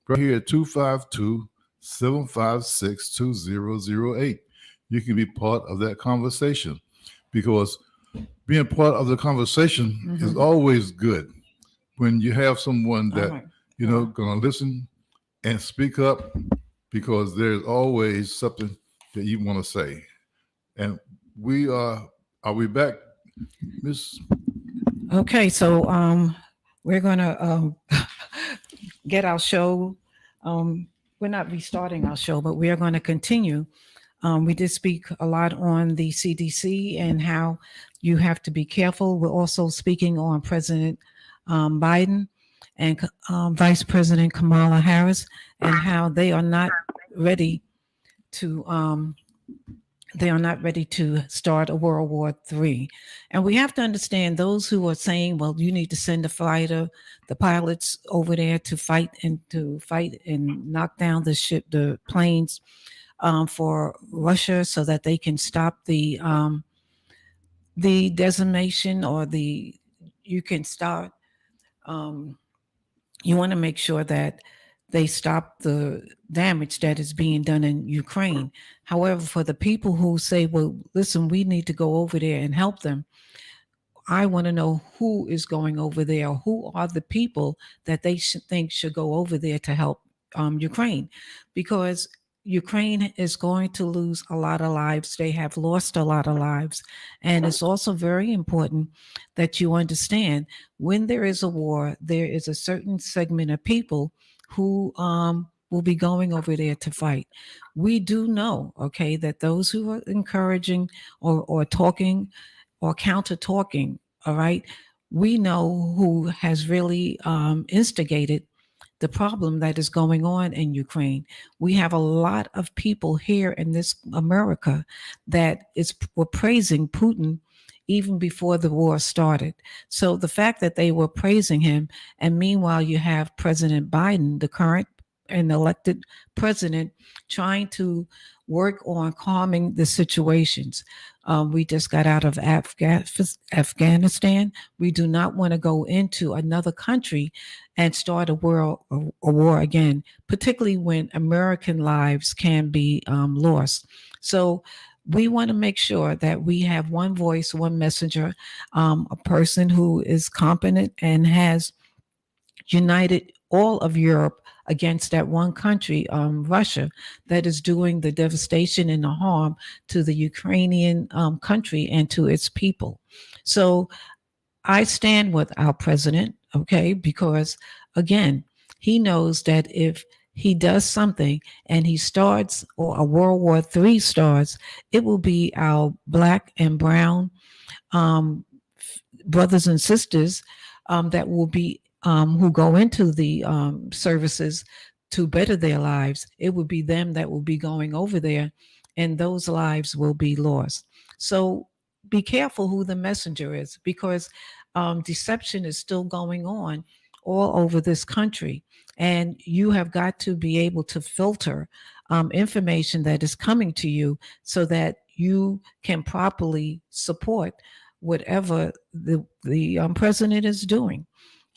right here at 252-756-2008. You can be part of that conversation because being part of the conversation is always good when you have someone All that, right. going to listen and speak up because there's always something that you want to say. And are we back, Miss? Okay, so we're gonna get our show. We're not restarting our show, but we are going to continue. We did speak a lot on the CDC and how you have to be careful. We're also speaking on President Biden and Vice President Kamala Harris and how they are not ready to start a World War III. And we have to understand those who are saying, well, you need to send the pilots over there to fight and knock down the planes for Russia so that they can stop the decimation or you can start, you want to make sure that they stop the damage that is being done in Ukraine. However, for the people who say, well, listen, we need to go over there and help them, I want to know who is going over there. Who are the people that they think should go over there to help Ukraine? Because Ukraine is going to lose a lot of lives. They have lost a lot of lives. And it's also very important that you understand when there is a war, there is a certain segment of people who will be going over there to fight. We do know, okay, that those who are encouraging or talking or counter talking, all right, we know who has really instigated the problem that is going on in Ukraine. We have a lot of people here in this America that were praising Putin even before the war started. So the fact that they were praising him, and meanwhile you have President Biden, the current and elected president, trying to work on calming the situations. We just got out of Afghanistan. We do not want to go into another country and start a war again, particularly when American lives can be lost. So we want to make sure that we have one voice, one messenger, a person who is competent and has united all of Europe against that one country, Russia, that is doing the devastation and the harm to the Ukrainian country and to its people. So I stand with our president, okay, because again, he knows that if he does something and he starts, or a World War III starts, it will be our black and brown brothers and sisters that will be who go into the services to better their lives. It would be them that will be going over there, and those lives will be lost. So be careful who the messenger is, because deception is still going on all over this country. And you have got to be able to filter information that is coming to you so that you can properly support whatever the president is doing.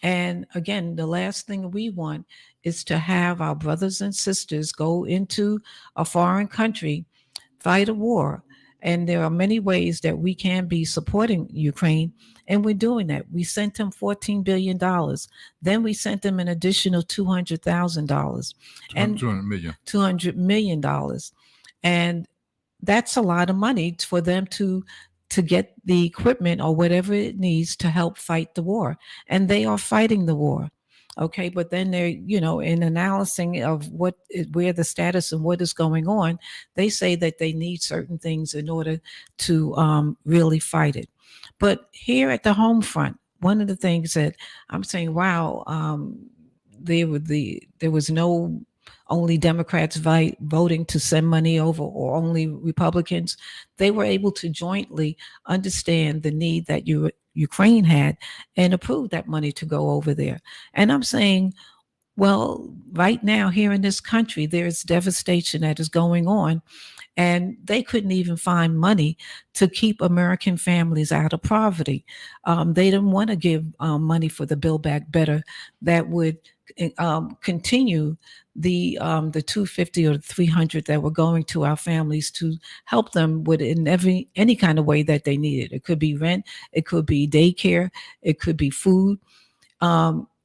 And again, the last thing we want is to have our brothers and sisters go into a foreign country, fight a war. And there are many ways that we can be supporting Ukraine, and we're doing that. We sent them $14 billion. Then we sent them an additional $200,000 and $200 million. And that's a lot of money for them to get the equipment or whatever it needs to help fight the war. And they are fighting the war. Okay, but then they're, in analyzing of where the status and what is going on, they say that they need certain things in order to really fight it. But here at the home front, one of the things that I'm saying, wow, there was no only Democrats voting to send money over, or only Republicans. They were able to jointly understand the need that Ukraine had and approve that money to go over there. And I'm saying, Well, right now here in this country, there's devastation that is going on, and they couldn't even find money to keep American families out of poverty. They didn't want to give money for the Build Back Better that would continue the 250 or 300 that were going to our families to help them with in every any kind of way that they needed. It could be rent, it could be daycare, it could be food.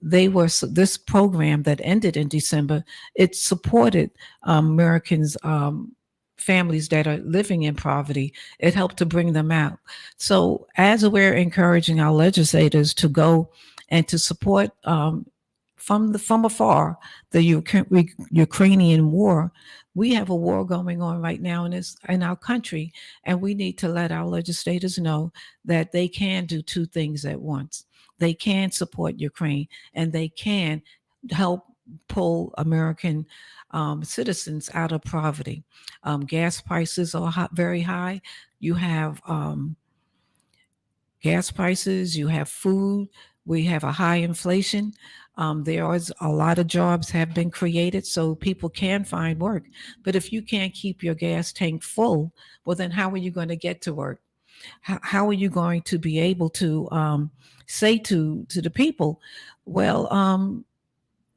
They were this program that ended in December. It supported Americans. Families that are living in poverty, it helped to bring them out. So, as we're encouraging our legislators to go and to support from afar the Ukrainian war, we have a war going on right now in our country, and we need to let our legislators know that they can do two things at once. They can support Ukraine, and they can help pull American citizens out of poverty. Gas prices are very high. You have gas prices, you have food, we have a high inflation. There is a lot of jobs have been created so people can find work. But if you can't keep your gas tank full, well, then how are you going to get to work? How are you going to be able to say to the people, well,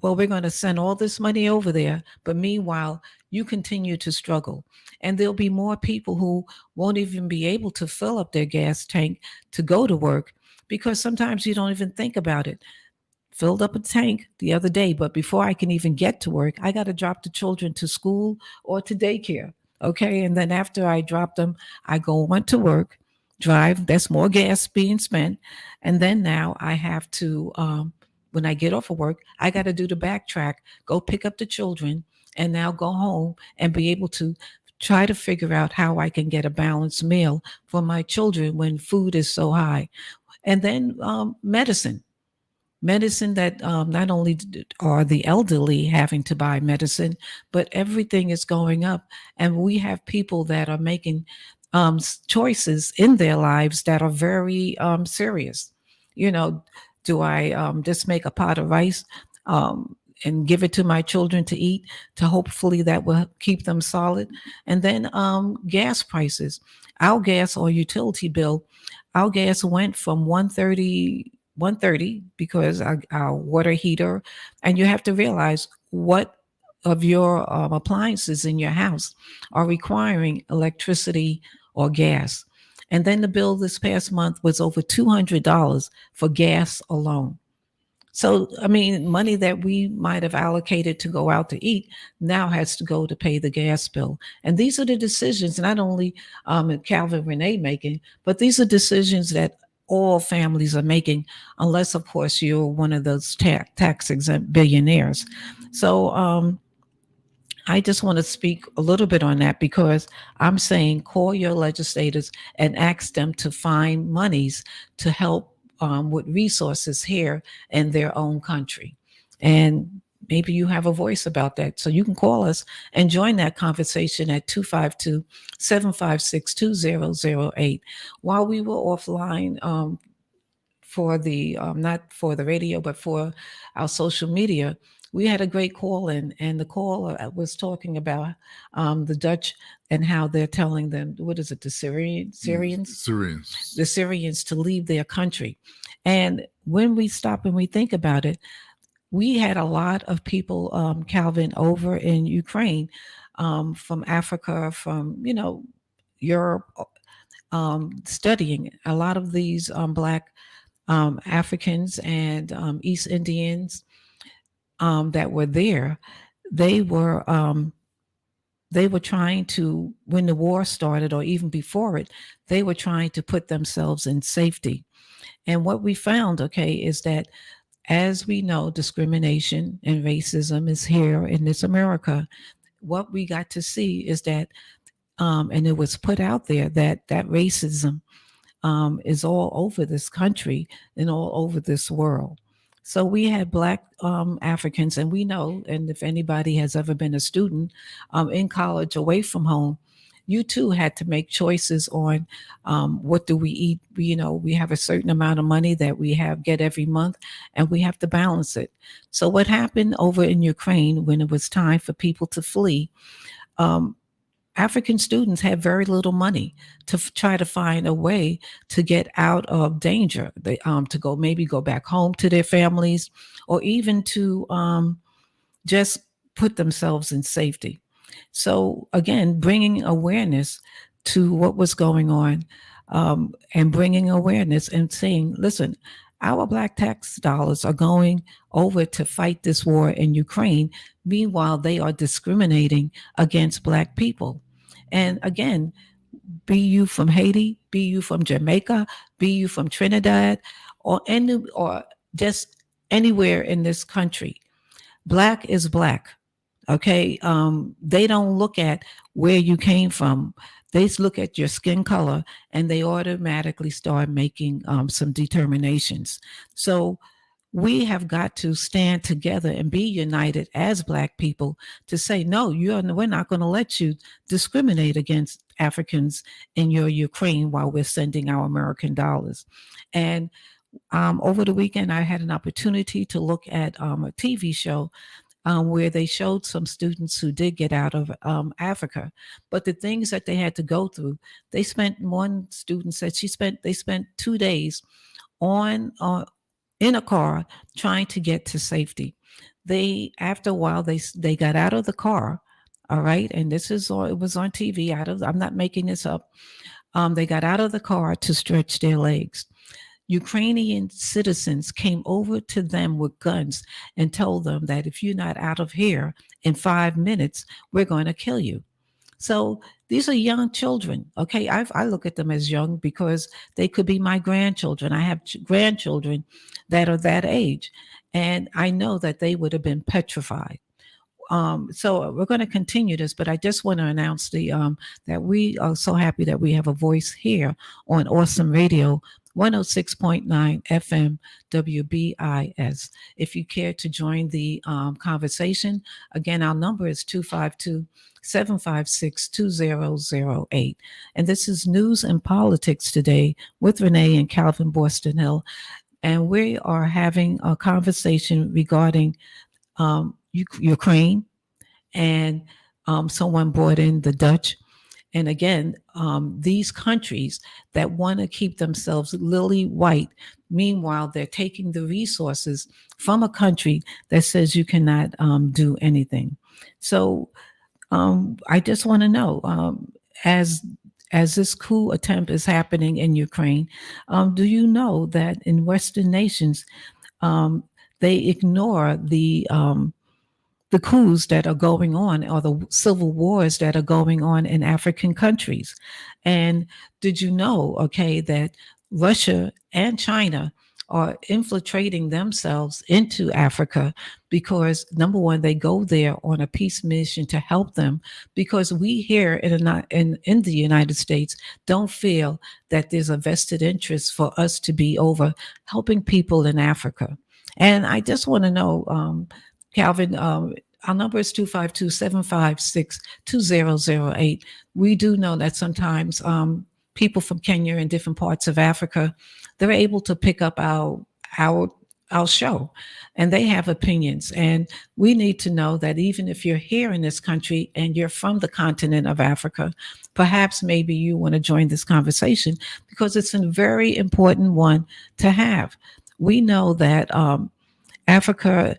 we're going to send all this money over there, but meanwhile, you continue to struggle. And there'll be more people who won't even be able to fill up their gas tank to go to work because sometimes you don't even think about it. Filled up a tank the other day, but before I can even get to work, I got to drop the children to school or to daycare. Okay. And then after I drop them, I go on to work, drive. That's more gas being spent. And then now I have to, when I get off of work, I got to do the backtrack, go pick up the children, and now go home and be able to try to figure out how I can get a balanced meal for my children when food is so high. And then medicine that not only are the elderly having to buy medicine, but everything is going up. And we have people that are making choices in their lives that are very serious. You know, do I just make a pot of rice and give it to my children to eat to hopefully that will keep them solid? And then gas prices. Our gas or utility bill, our gas went from 130 because our water heater, and you have to realize what of your appliances in your house are requiring electricity or gas. And then the bill this past month was over $200 for gas alone. So, I mean, money that we might have allocated to go out to eat now has to go to pay the gas bill. And these are the decisions not only Calvin Renee making, but these are decisions that all families are making, unless, of course, you're one of those tax exempt billionaires. So, I just want to speak a little bit on that because I'm saying call your legislators and ask them to find monies to help with resources here in their own country. And maybe you have a voice about that. So you can call us and join that conversation at 252 756 2008. While we were offline, for the not for the radio but for our social media, we had a great call in, and the call was talking about the Dutch and how they're telling them, what is it, the Syrians. the Syrians to leave their country. And when we stop and we think about it, we had a lot of people, Calvin, over in Ukraine, from Africa, from Europe, studying. A lot of these black Africans and East Indians that were there, they were trying to, when the war started or even before it, they were trying to put themselves in safety. And what we found, okay, is that as we know, discrimination and racism is here in this America. What we got to see is that, and it was put out there that racism is all over this country and all over this world. So we had black Africans, and we know, and if anybody has ever been a student in college away from home, you too had to make choices on what do we eat. We have a certain amount of money that we get every month, and we have to balance it. So what happened over in Ukraine when it was time for people to flee? Um, African students had very little money to try to find a way to get out of danger. To go back home to their families, or even to just put themselves in safety. So again, bringing awareness to what was going on, and bringing awareness and saying, listen, our black tax dollars are going over to fight this war in Ukraine. Meanwhile, they are discriminating against black people. And again, be you from Haiti, be you from Jamaica, be you from Trinidad, or just anywhere in this country, black is black. Okay. They don't look at where you came from. They look at your skin color, and they automatically start making some determinations. So we have got to stand together and be united as black people to say, no, we're not going to let you discriminate against Africans in your Ukraine while we're sending our American dollars. And over the weekend, I had an opportunity to look at a TV show where they showed some students who did get out of Africa, but the things that they had to go through. One student said they spent 2 days on in a car trying to get to safety. After a while, they got out of the car. All right, and it was on TV. I'm not making this up. They got out of the car to stretch their legs. Ukrainian citizens came over to them with guns and told them that if you're not out of here in 5 minutes, we're going to kill you. So these are young children. Okay. I look at them as young because they could be my grandchildren. I have grandchildren that are that age. And I know that they would have been petrified. So we're going to continue this, but I just want to announce that we are so happy that we have a voice here on Awesome Radio 106.9 FM WBIS. If you care to join the conversation, again, our number is 252-756-2008. And this is News and Politics Today with Renee and Calvin Boston Hill. And we are having a conversation regarding Ukraine, and someone brought in the Dutch. And again, these countries that want to keep themselves lily white, meanwhile, they're taking the resources from a country that says you cannot do anything. So I just want to know, as this coup attempt is happening in Ukraine, do you know that in Western nations, they ignore the coups that are going on, or the civil wars that are going on in African countries? And did you know, okay, that Russia and China are infiltrating themselves into Africa because, number one, they go there on a peace mission to help them, because we here in the United States don't feel that there's a vested interest for us to be over helping people in Africa. And I just want to know, Calvin, our number is 252-756-2008. We do know that sometimes people from Kenya and different parts of Africa, they're able to pick up our show, and they have opinions. And we need to know that even if you're here in this country and you're from the continent of Africa, perhaps maybe you want to join this conversation, because it's a very important one to have. We know that Africa,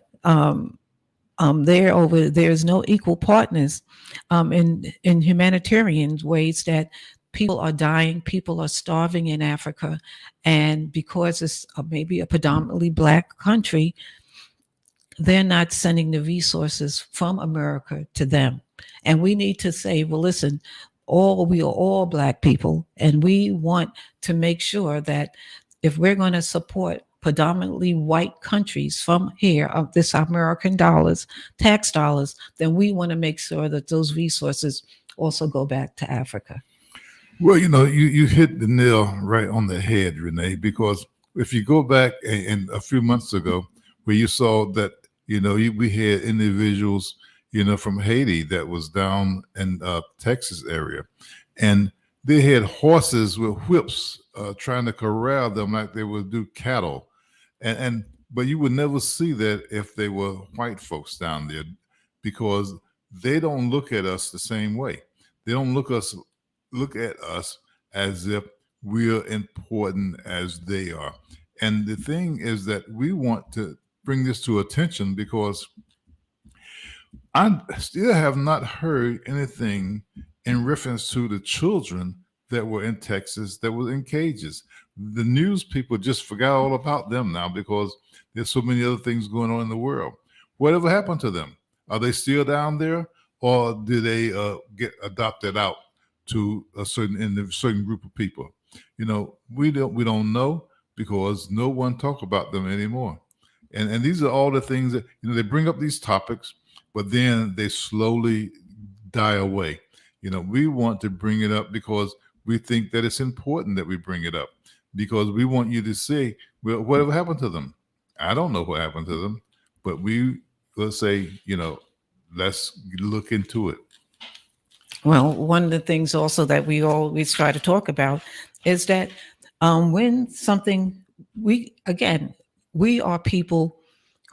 there's no equal partners in humanitarian ways, that people are dying, people are starving in Africa, and because it's maybe a predominantly black country, they're not sending the resources from America to them. And we need to say, well, listen, we are all black people, and we want to make sure that if we're going to support predominantly white countries from here of this American dollars, tax dollars, then we want to make sure that those resources also go back to Africa. Well, you hit the nail right on the head, Renee, because if you go back and a few months ago, where you saw that, we had individuals, from Haiti that was down in Texas area, and they had horses with whips trying to corral them like they would do cattle, and but you would never see that if they were white folks down there, because they don't look at us the same way. They don't look at us as if we're important as they are. And the thing is that we want to bring this to attention because I still have not heard anything in reference to the children that were in Texas that were in cages. The news people just forgot all about them now because there's so many other things going on in the world. Whatever happened to them? Are they still down there, or do they get adopted out to a certain group of people? We don't know because no one talk about them anymore. And these are all the things that they bring up these topics, but then they slowly die away. We want to bring it up because we think that it's important that we bring it up, because we want you to say, well, whatever happened to them? I don't know what happened to them, but we will say, let's look into it. Well, one of the things also that we always try to talk about is that when something, we are people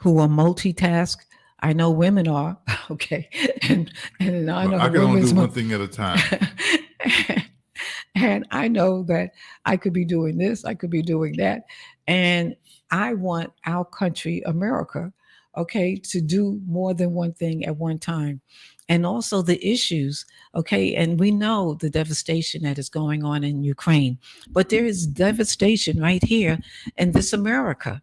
who are multitask. I know women are, okay, and I But know I can only women's do one thing at a time. and I know that I could be doing this, I could be doing that, and I want our country, America, okay, to do more than one thing at one time. And also the issues, okay, and we know the devastation that is going on in Ukraine, but there is devastation right here in this America.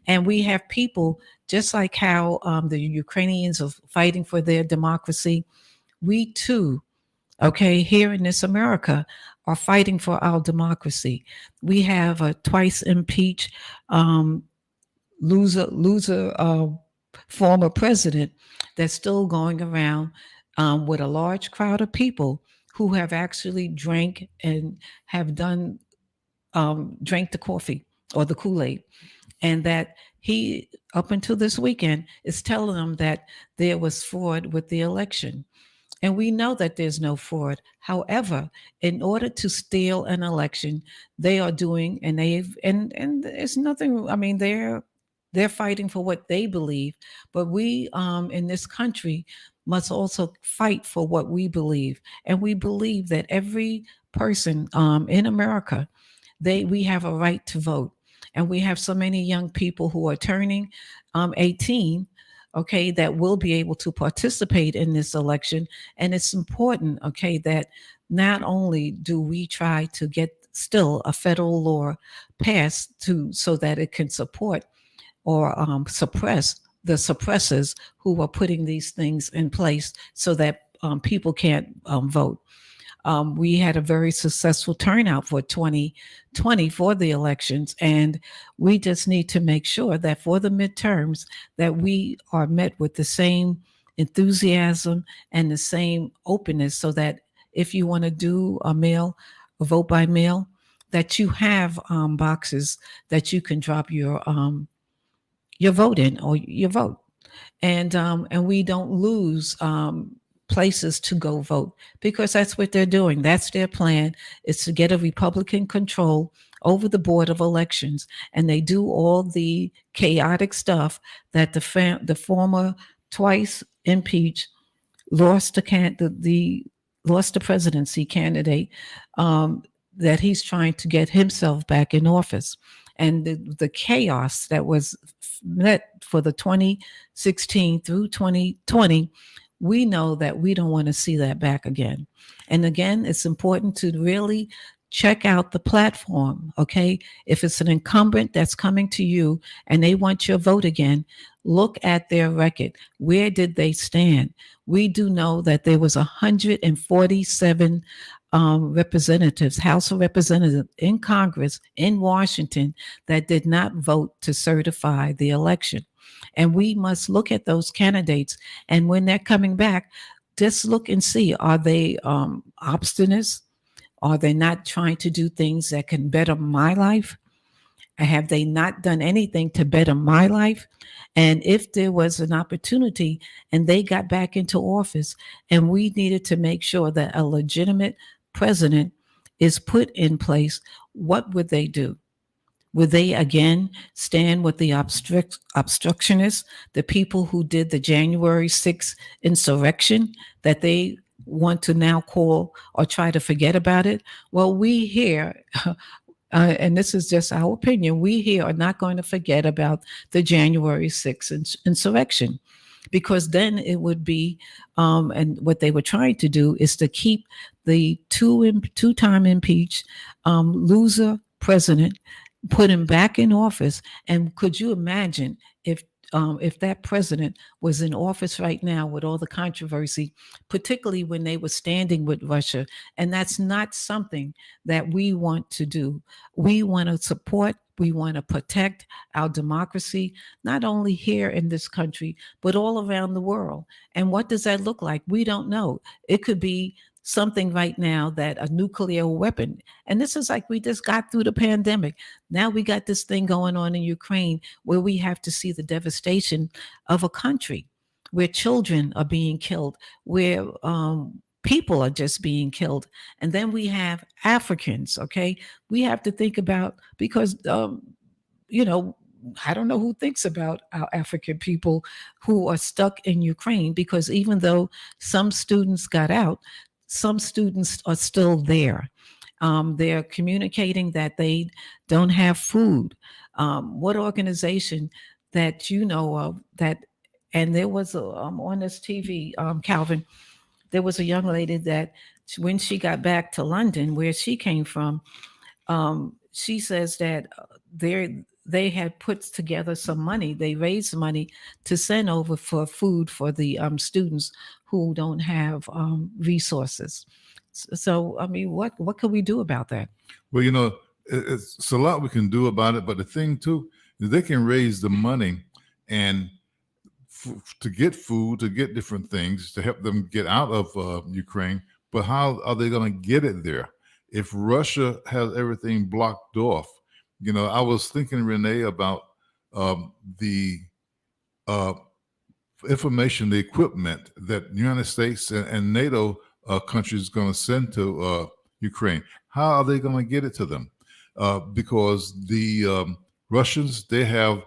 And we have people, just like how the Ukrainians are fighting for their democracy, we too, okay, here in this America, are fighting for our democracy. We have a twice impeached um, loser former president that's still going around with a large crowd of people who have actually drank and have done drank the coffee or the Kool-Aid, and that he, up until this weekend, is telling them that there was fraud with the election. And we know that there's no fraud. However, in order to steal an election, they are doing, and it's nothing. I mean, they're fighting for what they believe, but we in this country must also fight for what we believe, and we believe that every person in America, we have a right to vote, and we have so many young people who are turning 18, okay, that will be able to participate in this election. And it's important, okay, that not only do we try to get still a federal law passed to so that it can support or suppress the suppressors who are putting these things in place so that people can't vote. We had a very successful turnout for 2020 for the elections, and we just need to make sure that for the midterms that we are met with the same enthusiasm and the same openness, so that if you want to do a vote by mail, that you have boxes that you can drop your vote in or your vote, and we don't lose places to go vote, because that's what they're doing. That's their plan, is to get a Republican control over the board of elections, and they do all the chaotic stuff that the former twice impeached lost the lost the presidency candidate, um, that he's trying to get himself back in office, and the chaos that was met for the 2016 through 2020. We know that we don't want to see that back again. And again, it's important to really check out the platform, okay? If it's an incumbent that's coming to you and they want your vote again, look at their record. Where did they stand? We do know that there was 147 representatives, House of Representatives in Congress in Washington, that did not vote to certify the election. And we must look at those candidates. And when they're coming back, just look and see, are they obstinate? Are they not trying to do things that can better my life? Have they not done anything to better my life? And if there was an opportunity and they got back into office and we needed to make sure that a legitimate president is put in place, what would they do? Would they again stand with the obstructionists, the people who did the January 6th insurrection that they want to now call or try to forget about it? Well, we here, and this is just our opinion, we here are not going to forget about the January 6th insurrection, because then it would be, and what they were trying to do is to keep the two-time impeached loser president, put him back in office. And could you imagine if that president was in office right now with all the controversy, particularly when they were standing with Russia? And that's not something that we want to do. We want to support, we want to protect our democracy, not only here in this country, but all around the world. And what does that look like? We don't know. It could be something right now, that a nuclear weapon. And this is like we just got through the pandemic. Now we got this thing going on in Ukraine where we have to see the devastation of a country where children are being killed, where people are just being killed. And then we have Africans, okay? We have to think about, because, you know, I don't know who thinks about our African people who are stuck in Ukraine, because even though some students got out, some students are still there. They're communicating that they don't have food. What organization that you know of that? And there was on this TV, Calvin, there was a young lady that when she got back to London, where she came from, she says that they had put together some money. They raised money to send over for food for the students who don't have resources. So, I mean, what can we do about that? Well, it's a lot we can do about it, but the thing too is they can raise the money and to get food, to get different things, to help them get out of Ukraine. But how are they going to get it there if Russia has everything blocked off? I was thinking, Renee, about the information, the equipment that the United States and NATO countries going to send to Ukraine. How are they going to get it to them? Because the Russians, they have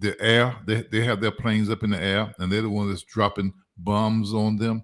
the air, they have their planes up in the air, and they're the ones that's dropping bombs on them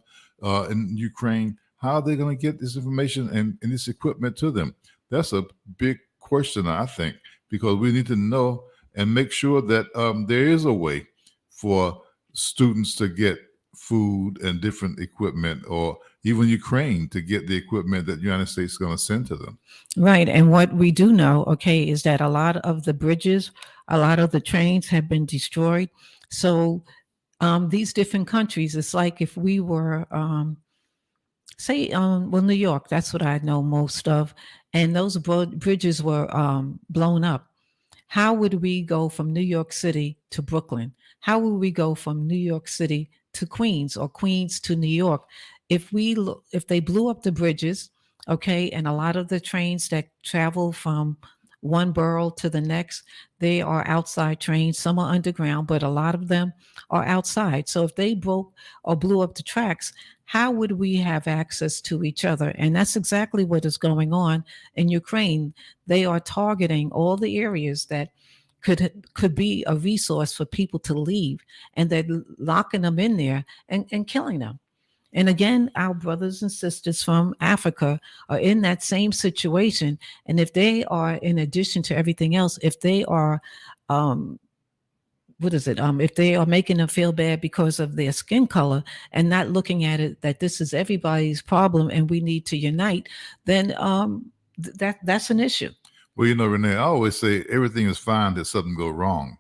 in Ukraine. How are they going to get this information and this equipment to them? That's a big question, I think, because we need to know and make sure that there is a way for students to get food and different equipment, or even Ukraine to get the equipment that the United States is going to send to them. Right. And what we do know, okay, is that a lot of the bridges, a lot of the trains have been destroyed. So these different countries, it's like if we were, say, well, New York, that's what I know most of, and those bridges were blown up. How would we go from New York City to Brooklyn? How would we go from New York City to Queens, or Queens to New York? If they blew up the bridges, okay, and a lot of the trains that travel from one borough to the next, they are outside trains. Some are underground, but a lot of them are outside. So if they broke or blew up the tracks, how would we have access to each other? And that's exactly what is going on in Ukraine. They are targeting all the areas that could be a resource for people to leave, and they're locking them in there and killing them. And again, our brothers and sisters from Africa are in that same situation. And if they are, in addition to everything else, if they are, what is it? If they are making them feel bad because of their skin color and not looking at it that this is everybody's problem and we need to unite, then that's an issue. Well, Renee, I always say everything is fine that something go wrong.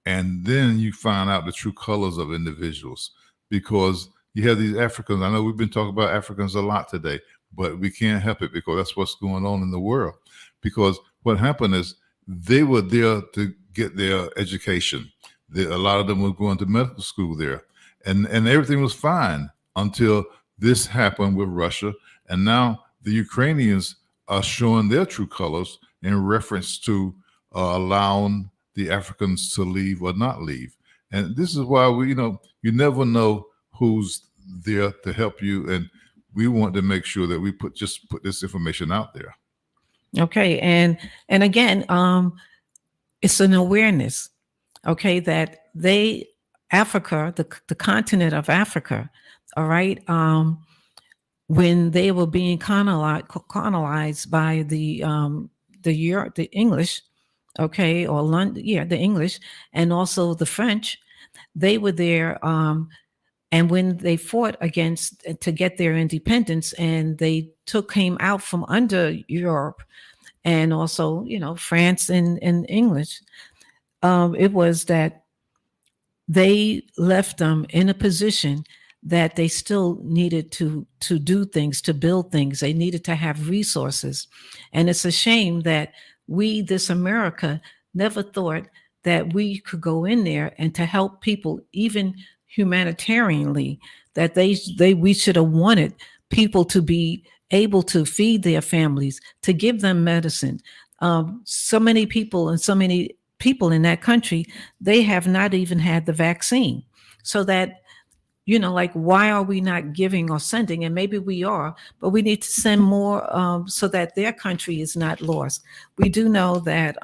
And then you find out the true colors of individuals, because you have these Africans. I know we've been talking about Africans a lot today, but we can't help it because that's what's going on in the world. Because what happened is they were there to get their education. A lot of them were going to medical school there, and everything was fine until this happened with Russia. And now the Ukrainians are showing their true colors in reference to allowing the Africans to leave or not leave. And this is why you never know who's there to help you, and we want to make sure that we put this information out there. Okay, and again, it's an awareness. Okay, that Africa, the continent of Africa, all right. When they were being colonized by the English, okay, or London, yeah, the English, and also the French, they were there. And when they fought against to get their independence, and they came out from under Europe, and also France and English, it was that they left them in a position that they still needed to do things, to build things. They needed to have resources. And it's a shame that this America, never thought that we could go in there and to help people, even humanitarianly, that we should have wanted people to be able to feed their families, to give them medicine. So many people in that country, they have not even had the vaccine. So that, like, why are we not giving or sending? And maybe we are, but we need to send more, so that their country is not lost. We do know that,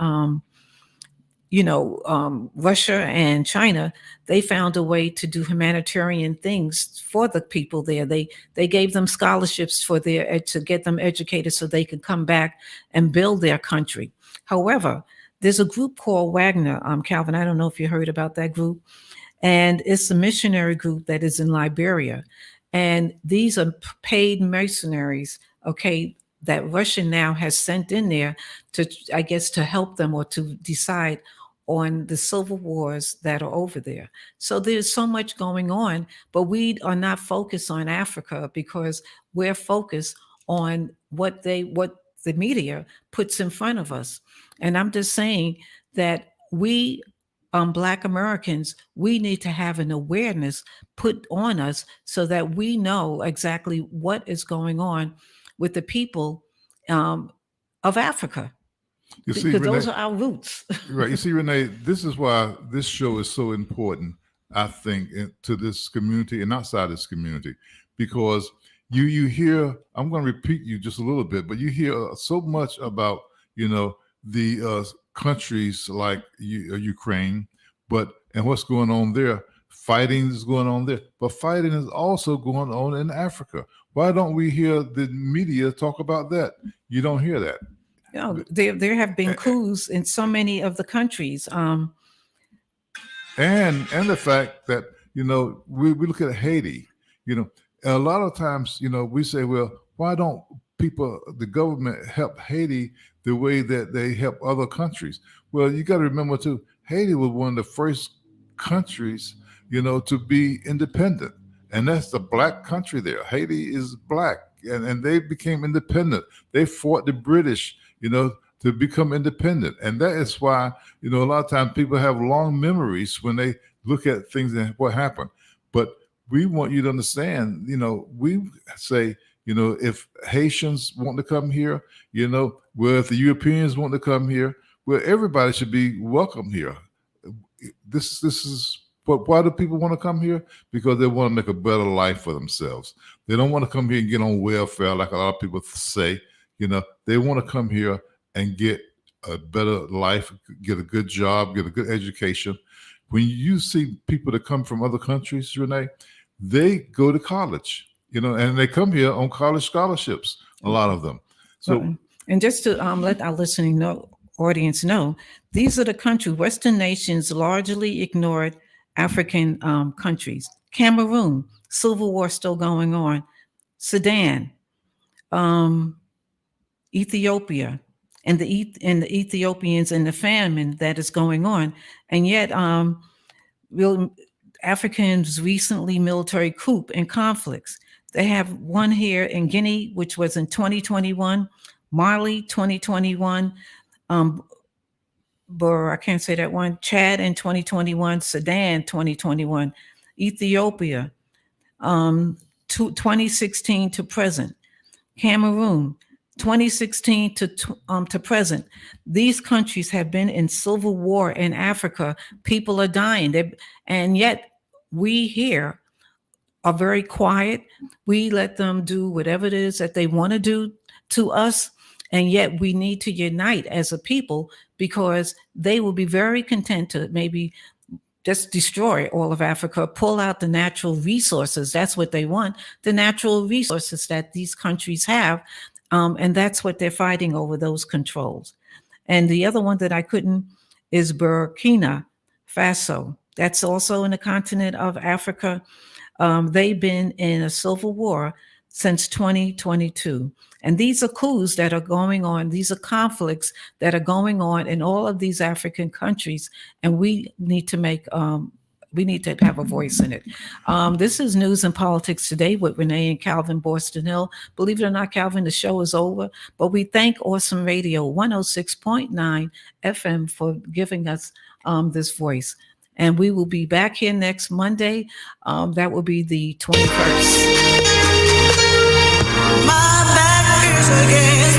Russia and China, they found a way to do humanitarian things for the people there. They gave them scholarships to get them educated so they could come back and build their country. However, there's a group called Wagner, Calvin. I don't know if you heard about that group. And it's a missionary group that is in Liberia. And these are paid mercenaries, okay, that Russia now has sent in there to, I guess, to help them or to decide on the civil wars that are over there. So there's so much going on, but we are not focused on Africa because we're focused on what the media puts in front of us. And I'm just saying that we, Black Americans, we need to have an awareness put on us so that we know exactly what is going on with the people, of Africa. You see, Because Renee, those are our roots. right? You see, Renee, this is why this show is so important. I think to this community and outside this community, because you hear. I'm going to repeat you just a little bit, but you hear so much about the countries like Ukraine, and what's going on there. Fighting is going on there, but fighting is also going on in Africa. Why don't we hear the media talk about that? You don't hear that. There have been coups in so many of the countries. And the fact that we look at Haiti. A lot of times we say, well, why don't the government help Haiti the way that they help other countries? Well, you got to remember too, Haiti was one of the first countries to be independent, and that's the black country there. Haiti is black, and they became independent. They fought the British to become independent. And that is why, a lot of times people have long memories when they look at things and what happened. But we want you to understand, we say, if Haitians want to come here, well, if the Europeans want to come here, well, everybody should be welcome here. This is. But why do people want to come here? Because they want to make a better life for themselves. They don't want to come here and get on welfare like a lot of people say. They want to come here and get a better life, get a good job, get a good education. When you see people that come from other countries, Renee, they go to college, and they come here on college scholarships, a lot of them. So, and just to let our listening audience know, these are the countries, Western nations largely ignored African countries. Cameroon, civil war still going on. Sudan, Ethiopia, and the Ethiopians and the famine that is going on, and yet Africans recently military coup and conflicts. They have one here in Guinea, which was in 2021, Mali 2021, I can't say that one, Chad in 2021, Sudan 2021, Ethiopia 2016 to present, Cameroon 2016 to present, these countries have been in civil war in Africa. People are dying, and yet we here are very quiet. We let them do whatever it is that they want to do to us. And yet we need to unite as a people, because they will be very content to maybe just destroy all of Africa, pull out the natural resources. That's what they want, the natural resources that these countries have. And that's what they're fighting over, those controls. And the other one that I couldn't is Burkina Faso. That's also in the continent of Africa. They've been in a civil war since 2022. And these are coups that are going on. These are conflicts that are going on in all of these African countries. And we need to have a voice in it. This is News and Politics Today with Renee and Calvin Boston Hill. Believe it or not, Calvin, the show is over, but we thank Awesome Radio 106.9 FM for giving us this voice. And we will be back here next Monday. That will be the 21st. My back is against